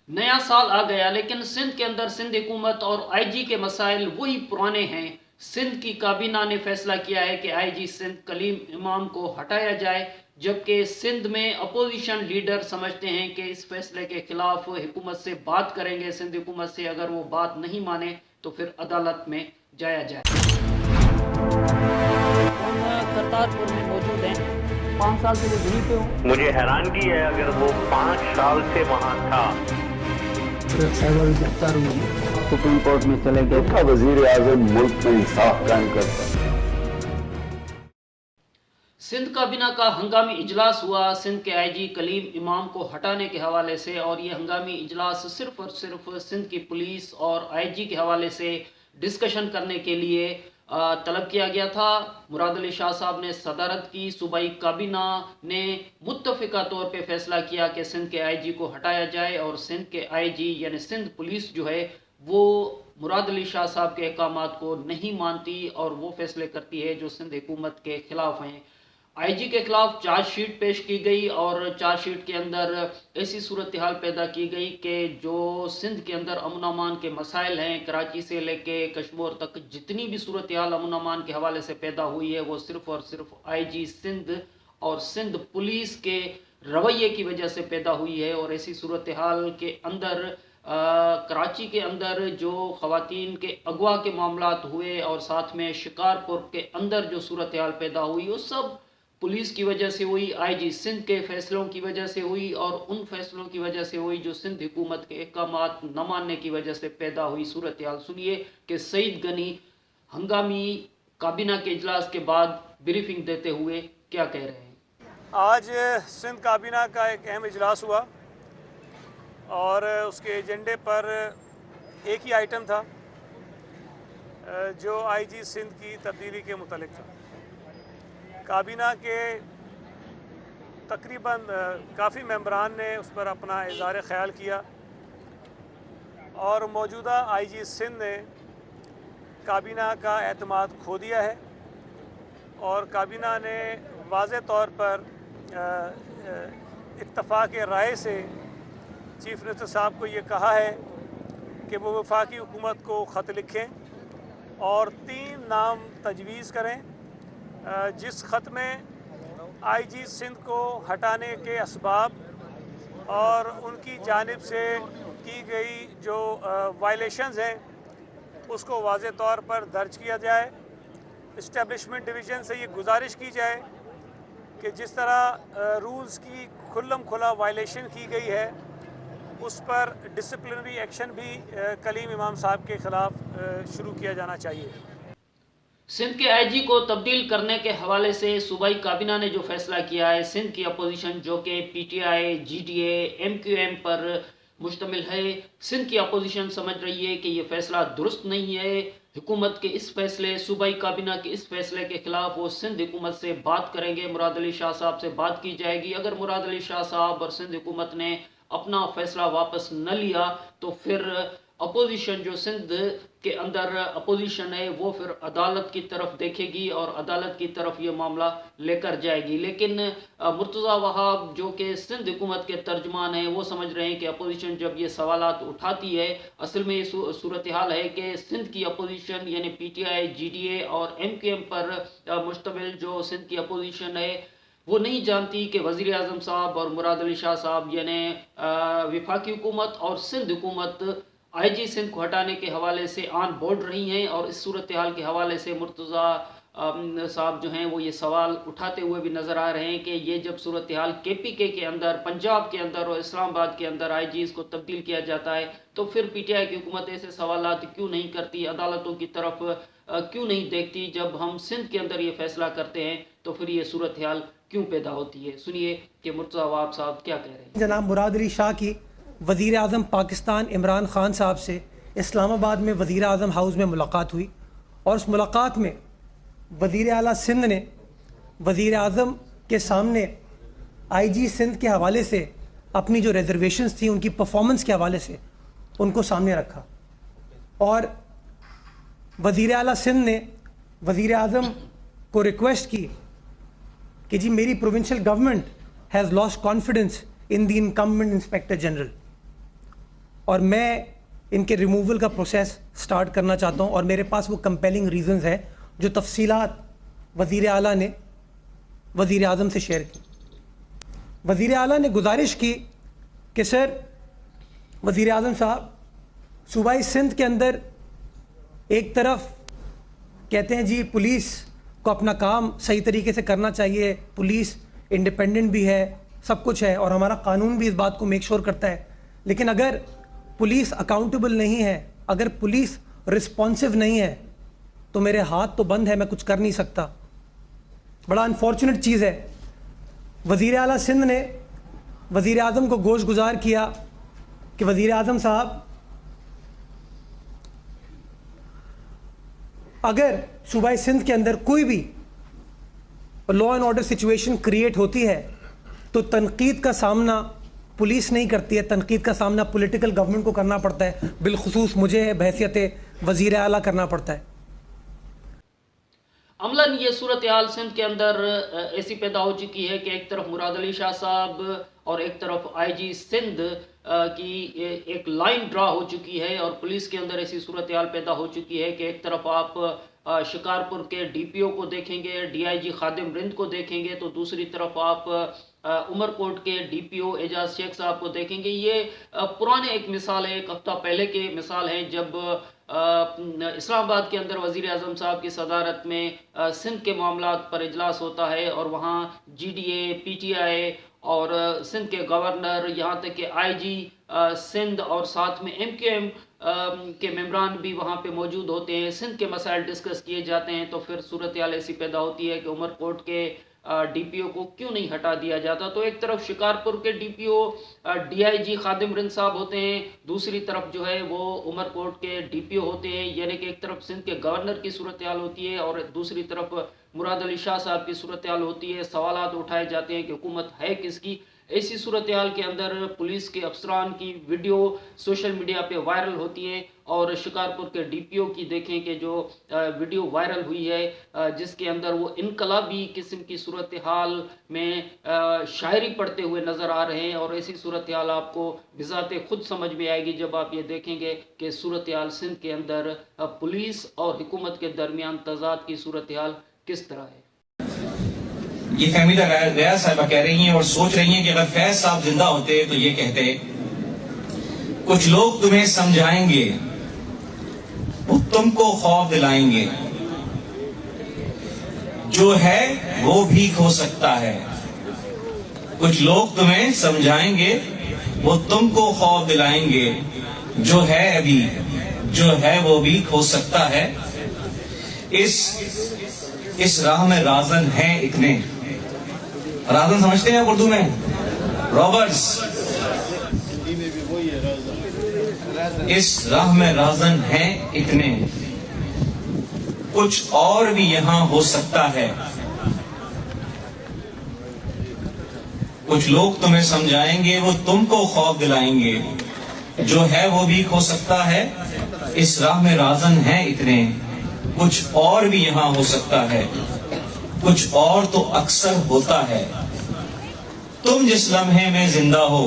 نیا سال آ گیا لیکن سندھ کے اندر سندھ حکومت اور آئی جی کے مسائل وہی پرانے ہیں۔ سندھ کی کابینہ نے فیصلہ کیا ہے کہ آئی جی سندھ کلیم امام کو ہٹایا جائے، جبکہ سندھ میں اپوزیشن لیڈر سمجھتے ہیں کہ اس فیصلے کے خلاف حکومت سے بات کریں گے، سندھ حکومت سے اگر وہ بات نہیں مانے تو پھر عدالت میں جایا جائے۔ ہم کرتارپور میں موجود ہیں، 5 سال سے وہ یہیں پہ ہوں۔ مجھے حیرانگی ہے اگر وہ 5 سال سے وہاں تھا۔ گرفتار ہوئی، سپریم کورٹ میں چلے گئے تھا، وزیر اعظم ملک میں انصاف قائم کرتا۔ سندھ کابینہ کا ہنگامی اجلاس ہوا سندھ کے آئی جی کلیم امام کو ہٹانے کے حوالے سے، اور یہ ہنگامی اجلاس صرف اور صرف سندھ کی پولیس اور آئی جی کے حوالے سے ڈسکشن کرنے کے لیے طلب کیا گیا تھا۔ مراد علی شاہ صاحب نے صدارت کی، صوبائی کابینہ نے متفقہ طور پہ فیصلہ کیا کہ سندھ کے آئی جی کو ہٹایا جائے، اور سندھ کے آئی جی یعنی سندھ پولیس جو ہے وہ مراد علی شاہ صاحب کے احکامات کو نہیں مانتی اور وہ فیصلے کرتی ہے جو سندھ حکومت کے خلاف ہیں۔ آئی جی کے خلاف چارج شیٹ پیش کی گئی، اور چارج شیٹ کے اندر ایسی صورتحال پیدا کی گئی کہ جو سندھ کے اندر امن و امان کے مسائل ہیں، کراچی سے لے کے کشمور تک جتنی بھی صورتحال امن و امان کے حوالے سے پیدا ہوئی ہے وہ صرف اور صرف آئی جی سندھ اور سندھ پولیس کے رویے کی وجہ سے پیدا ہوئی ہے۔ اور ایسی صورتحال کے اندر کراچی کے اندر جو خواتین کے اغوا کے معاملات ہوئے اور ساتھ میں شکارپور کے اندر جو صورتحال پیدا ہوئی وہ سب پولیس کی وجہ سے ہوئی، آئی جی سندھ کے فیصلوں کی وجہ سے ہوئی، اور ان فیصلوں کی وجہ سے ہوئی جو سندھ حکومت کے احکامات نہ ماننے کی وجہ سے پیدا ہوئی صورتحال۔ سنیے کہ سعید غنی ہنگامی کابینہ کے اجلاس کے بعد بریفنگ دیتے ہوئے کیا کہہ رہے ہیں۔ آج سندھ کابینہ کا ایک اہم اجلاس ہوا اور اس کے ایجنڈے پر ایک ہی آئٹم تھا جو آئی جی سندھ کی تبدیلی کے متعلق تھا۔ کابینہ کے تقریباً کافی ممبران نے اس پر اپنا اظہار خیال کیا، اور موجودہ آئی جی سندھ نے کابینہ کا اعتماد کھو دیا ہے، اور کابینہ نے واضح طور پر اتفاق رائے سے چیف منسٹر صاحب کو یہ کہا ہے کہ وہ وفاقی حکومت کو خط لکھیں اور 3 نام تجویز کریں، جس خط میں آئی جی سندھ کو ہٹانے کے اسباب اور ان کی جانب سے کی گئی جو وائلیشنز ہیں اس کو واضح طور پر درج کیا جائے۔ اسٹیبلشمنٹ ڈویژن سے یہ گزارش کی جائے کہ جس طرح رولز کی کھلم کھلا وائلیشن کی گئی ہے اس پر ڈسپلنری ایکشن بھی کلیم امام صاحب کے خلاف شروع کیا جانا چاہیے۔ سندھ کے آئی جی کو تبدیل کرنے کے حوالے سے صوبائی کابینہ نے جو فیصلہ کیا ہے، سندھ کی اپوزیشن جو کہ P T I, G D A, M Q M پر مشتمل ہے، سندھ کی اپوزیشن سمجھ رہی ہے کہ یہ فیصلہ درست نہیں ہے۔ حکومت کے اس فیصلے، صوبائی کابینہ کے اس فیصلے کے خلاف وہ سندھ حکومت سے بات کریں گے، مراد علی شاہ صاحب سے بات کی جائے گی۔ اگر مراد علی شاہ صاحب اور سندھ حکومت نے اپنا فیصلہ واپس نہ لیا تو پھر اپوزیشن جو سندھ کے اندر اپوزیشن ہے وہ پھر عدالت کی طرف دیکھے گی اور عدالت کی طرف یہ معاملہ لے کر جائے گی۔ لیکن مرتضیٰ وہاب جو کہ سندھ حکومت کے ترجمان ہیں وہ سمجھ رہے ہیں کہ اپوزیشن جب یہ سوالات اٹھاتی ہے، اصل میں یہ صورتحال ہے کہ سندھ کی اپوزیشن یعنی پی ٹی آئی، جی ڈی اے اور ایم کیو ایم پر مشتمل جو سندھ کی اپوزیشن ہے وہ نہیں جانتی کہ وزیر اعظم صاحب اور مراد علی شاہ صاحب یعنی وفاقی حکومت اور سندھ حکومت آئی جی سندھ کو ہٹانے کے حوالے سے آن بورڈ رہی ہیں، اور اس صورتحال کے حوالے سے مرتضیٰ صاحب جو ہیں وہ یہ سوال اٹھاتے ہوئے بھی نظر آ رہے ہیں کہ یہ جب صورتحال کے پی کے اندر، پنجاب کے اندر اور اسلام آباد کے اندر آئی جیز کو تبدیل کیا جاتا ہے تو پھر پی ٹی آئی کی حکومت ایسے سوالات کیوں نہیں کرتی، عدالتوں کی طرف کیوں نہیں دیکھتی؟ جب ہم سندھ کے اندر یہ فیصلہ کرتے ہیں تو پھر یہ صورتحال کیوں پیدا ہوتی ہے؟ سنیے کہ مرتضیٰ وہاب صاحب کیا کہہ رہے ہیں۔ جناب مراد علی شاہ کی وزیر اعظم پاکستان عمران خان صاحب سے اسلام آباد میں وزیر اعظم ہاؤس میں ملاقات ہوئی، اور اس ملاقات میں وزیر اعلیٰ سندھ نے وزیر اعظم کے سامنے آئی جی سندھ کے حوالے سے اپنی جو ریزرویشنز تھیں ان کی پرفارمنس کے حوالے سے ان کو سامنے رکھا، اور وزیر اعلیٰ سندھ نے وزیر اعظم کو ریکویسٹ کی کہ جی میری provincial government has lost confidence in the incumbent inspector general, اور میں ان کے ریموول کا پروسیس سٹارٹ کرنا چاہتا ہوں، اور میرے پاس وہ کمپیلنگ ریزنز ہیں جو تفصیلات وزیر اعلیٰ نے وزیر اعظم سے شیئر کی۔ وزیر اعلیٰ نے گزارش کی کہ سر وزیر اعظم صاحب، صوبائی سندھ کے اندر ایک طرف کہتے ہیں جی پولیس کو اپنا کام صحیح طریقے سے کرنا چاہیے، پولیس انڈیپینڈنٹ بھی ہے، سب کچھ ہے، اور ہمارا قانون بھی اس بات کو میک شور کرتا ہے، لیکن اگر پولیس اکاؤنٹیبل نہیں ہے، اگر پولیس رسپانسو نہیں ہے تو میرے ہاتھ تو بند ہے، میں کچھ کر نہیں سکتا۔ بڑا انفارچونیٹ چیز ہے، وزیر اعلیٰ سندھ نے وزیر اعظم کو گوش گزار کیا کہ وزیر اعظم صاحب، اگر صوبائی سندھ کے اندر کوئی بھی law and order situation create ہوتی ہے تو تنقید کا سامنا پولیس نہیں کرتی ہے، تنقید کا سامنا پولیٹیکل گورنمنٹ کو کرنا پڑتا ہے، بالخصوص مجھے بحیثیت وزیر اعلیٰ کرنا پڑتا ہے۔ عملاً یہ صورتحال سندھ کے اندر ایسی پیدا ہو چکی ہے کہ ایک طرف مراد علی شاہ صاحب اور ایک طرف آئی جی سندھ کی ایک لائن ڈرا ہو چکی ہے، اور پولیس کے اندر ایسی صورتحال پیدا ہو چکی ہے کہ ایک طرف آپ شکارپور کے ڈی پی او کو دیکھیں گے، ڈی آئی جی خادم رند کو دیکھیں گے، تو دوسری طرف آپ عمر کوٹ کے ڈی پی او اعجاز شیخ صاحب کو دیکھیں گے۔ یہ پرانے ایک مثال ہے، ایک ہفتہ پہلے کے مثال ہے، جب اسلام آباد کے اندر وزیر اعظم صاحب کی صدارت میں سندھ کے معاملات پر اجلاس ہوتا ہے، اور وہاں جی ڈی اے، پی ٹی آئی اور سندھ کے گورنر، یہاں تک کہ آئی جی سندھ اور ساتھ میں ایم کیو ایم کے ممبران بھی وہاں پہ موجود ہوتے ہیں، سندھ کے مسائل ڈسکس کیے جاتے ہیں۔ تو پھر صورتحال ایسی پیدا ہوتی ہے کہ عمر کوٹ کے ڈی پی او کو کیوں نہیں ہٹا دیا جاتا؟ تو ایک طرف شکارپور کے D P O D I جی خادم رند صاحب ہوتے ہیں، دوسری طرف جو ہے وہ عمر کوٹ کے ڈی پی او ہوتے ہیں، یعنی کہ ایک طرف سندھ کے گورنر کی صورتحال ہوتی ہے اور دوسری طرف مراد علی شاہ صاحب کی صورتحال ہوتی ہے۔ سوالات اٹھائے جاتے ہیں کہ حکومت ہے کس کی۔ ایسی صورتحال کے اندر پولیس کے افسران کی ویڈیو سوشل میڈیا پہ وائرل ہوتی ہے، اور شکارپور کے ڈی پی او کی دیکھیں کہ جو ویڈیو وائرل ہوئی ہے جس کے اندر وہ انقلابی قسم کی صورتحال میں شاعری پڑھتے ہوئے نظر آ رہے ہیں، اور ایسی صورتحال آپ کو بذات خود سمجھ میں آئے گی جب آپ یہ دیکھیں گے کہ صورتحال سندھ کے اندر پولیس اور حکومت کے درمیان تضاد کی صورتحال کس طرح ہے۔ یہ فہمیدہ ریاض صاحبہ کہہ رہی ہیں اور سوچ رہی ہیں کہ اگر فیض صاحب زندہ ہوتے تو یہ کہتے، کچھ لوگ تمہیں سمجھائیں گے، وہ تم کو خوف دلائیں گے، جو ہے وہ بھی کھو سکتا ہے۔ کچھ لوگ تمہیں سمجھائیں گے، وہ تم کو خوف دلائیں گے، جو ہے ابھی، جو ہے وہ بھی کھو سکتا ہے۔ اس راہ میں رازن ہیں اتنے، رازن سمجھتے ہیں اردو میں؟ رابرز۔ اس راہ میں رازن ہیں اتنے، کچھ اور بھی یہاں ہو سکتا ہے۔ کچھ لوگ تمہیں سمجھائیں گے، وہ تم کو خوف دلائیں گے، جو ہے وہ بھی کھو سکتا ہے۔ اس راہ میں رازن ہیں اتنے، کچھ اور بھی یہاں ہو سکتا ہے، کچھ اور تو اکثر ہوتا ہے۔ تم جس لمحے میں زندہ ہو،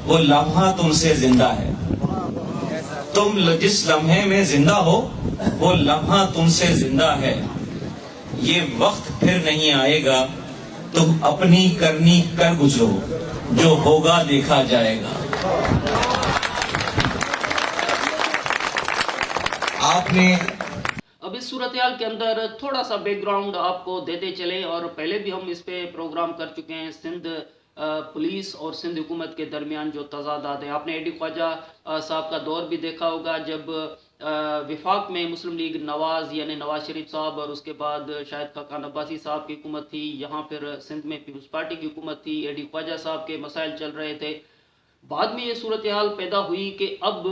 وہ لمحہ تم سے زندہ ہے۔ تم جس لمحے میں زندہ ہو، وہ لمحہ تم سے زندہ ہے۔ یہ وقت پھر نہیں آئے گا، تم اپنی کرنی کر گزرو، جو ہوگا دیکھا جائے گا۔ آپ نے اب اس صورتحال کے اندر تھوڑا سا بیک گراؤنڈ آپ کو دیتے چلیں، اور پہلے بھی ہم اس پہ پروگرام کر چکے ہیں۔ سندھ پولیس اور سندھ حکومت کے درمیان جو تضادات ہیں، آپ نے ایڈی خواجہ صاحب کا دور بھی دیکھا ہوگا، جب وفاق میں مسلم لیگ نواز یعنی نواز شریف صاحب، اور اس کے بعد شاہد خاقان عباسی صاحب کی حکومت تھی، یہاں پھر سندھ میں پیپلز پارٹی کی حکومت تھی، ایڈی خواجہ صاحب کے مسائل چل رہے تھے۔ بعد میں یہ صورتحال پیدا ہوئی کہ اب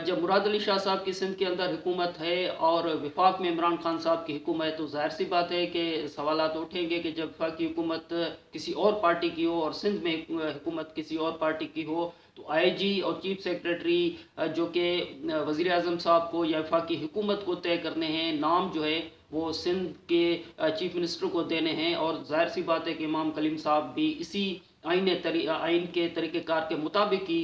جب مراد علی شاہ صاحب کی سندھ کے اندر حکومت ہے اور وفاق میں عمران خان صاحب کی حکومت ہے، تو ظاہر سی بات ہے کہ سوالات اٹھیں گے کہ جب وفاقی حکومت کسی اور پارٹی کی ہو اور سندھ میں حکومت کسی اور پارٹی کی ہو، تو آئی جی اور چیف سیکریٹری جو کہ وزیر اعظم صاحب کو یا وفاقی حکومت کو طے کرنے ہیں، نام جو ہے وہ سندھ کے چیف منسٹر کو دینے ہیں، اور ظاہر سی بات ہے کہ امام کلیم صاحب بھی اسی آئین کے طریقہ کار کے مطابق ہی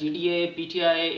GDA, PTI,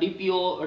DPO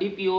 DPO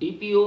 DPO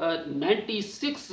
96